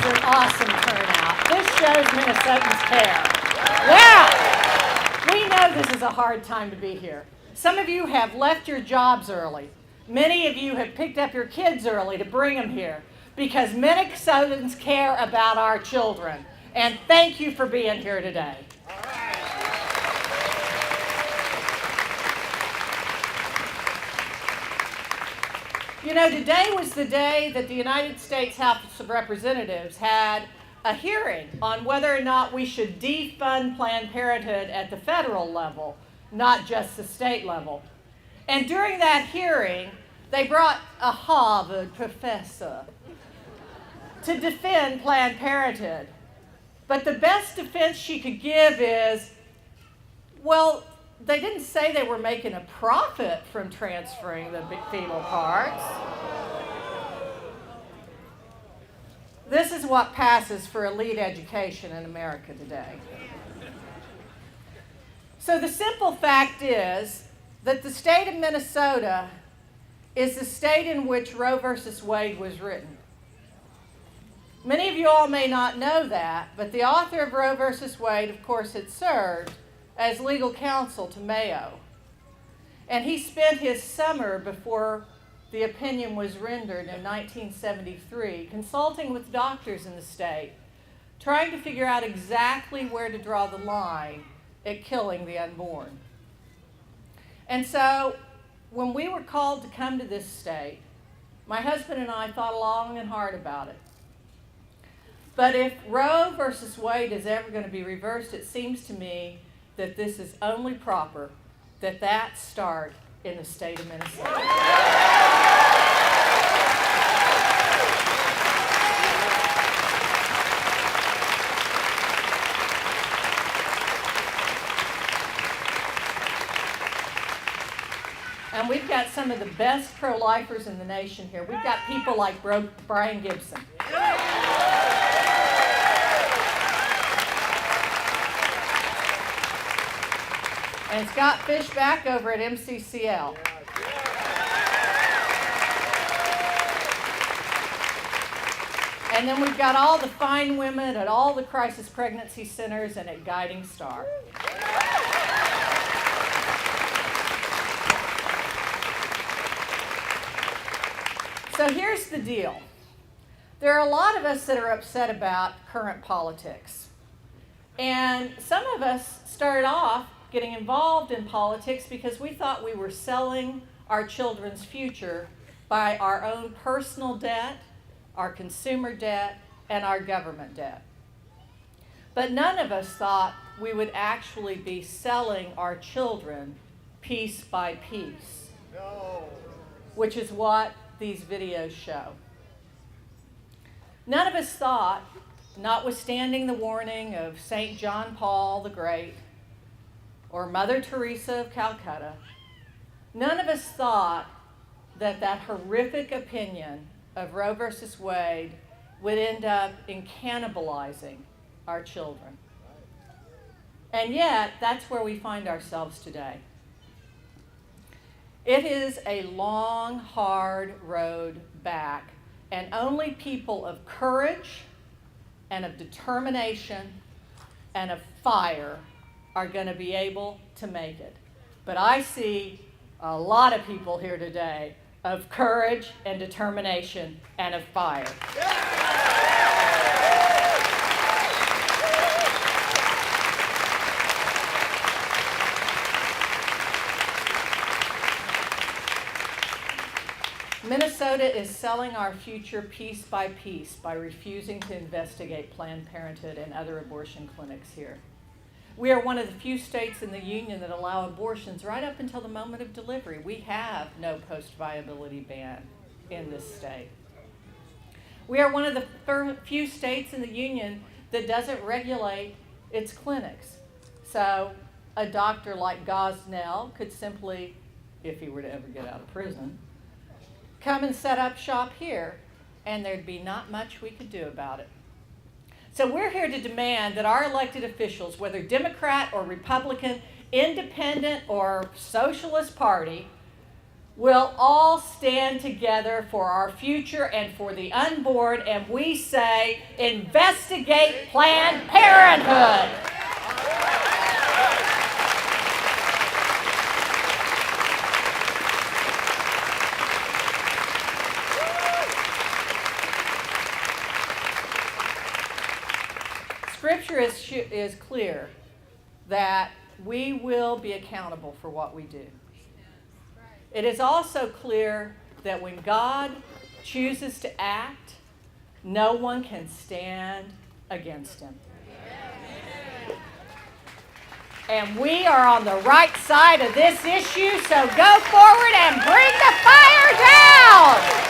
is an awesome turnout. This shows Minnesotans care. Wow! We know this is a hard time to be here. Some of you have left your jobs early. Many of you have picked up your kids early to bring them here because Minnesotans care about our children. And thank you for being here today. You know, today was the day that the United States House of Representatives had a hearing on whether or not we should defund Planned Parenthood at the federal level, not just the state level. And during that hearing, they brought a Harvard professor to defend Planned Parenthood. But the best defense she could give is, well, they didn't say they were making a profit from transferring the fetal parts. This is what passes for elite education in America today. So the simple fact is that the state of Minnesota is the state in which Roe versus Wade was written. Many of you all may not know that, but the author of Roe versus Wade, of course, had served as legal counsel to Mayo. And he spent his summer before the opinion was rendered in 1973 consulting with doctors in the state, trying to figure out exactly where to draw the line at killing the unborn. And so when we were called to come to this state, my husband and I thought long and hard about it. But if Roe versus Wade is ever going to be reversed, it seems to me that this is only proper that that start in the state of Minnesota. And we've got some of the best pro-lifers in the nation here. We've got people like Brian Gibson. And Scott Fishback over at MCCL. And then we've got all the fine women at all the crisis pregnancy centers and at Guiding Star. So here's the deal. There are a lot of us that are upset about current politics. And some of us started off getting involved in politics because we thought we were selling our children's future by our own personal debt, our consumer debt, and our government debt. But none of us thought we would actually be selling our children piece by piece, which is what these videos show. None of us thought, notwithstanding the warning of St. John Paul the Great, or Mother Teresa of Calcutta, none of us thought that that horrific opinion of Roe versus Wade would end up in cannibalizing our children. And yet, that's where we find ourselves today. It is a long, hard road back, and only people of courage and of determination and of fire are going to be able to make it. But I see a lot of people here today of courage and determination and of fire. Minnesota is selling our future piece by piece by refusing to investigate Planned Parenthood and other abortion clinics here. We are one of the few states in the union that allow abortions right up until the moment of delivery. We have no post-viability ban in this state. We are one of the few states in the union that doesn't regulate its clinics. So a doctor like Gosnell could simply, if he were to ever get out of prison, come and set up shop here, and there'd be not much we could do about it. So we're here to demand that our elected officials, whether Democrat or Republican, independent or socialist party, will all stand together for our future and for the unborn, and we say, investigate Planned Parenthood. Scripture is clear that we will be accountable for what we do. It is also clear that when God chooses to act, no one can stand against him. And we are on the right side of this issue, so go forward and bring the fire down!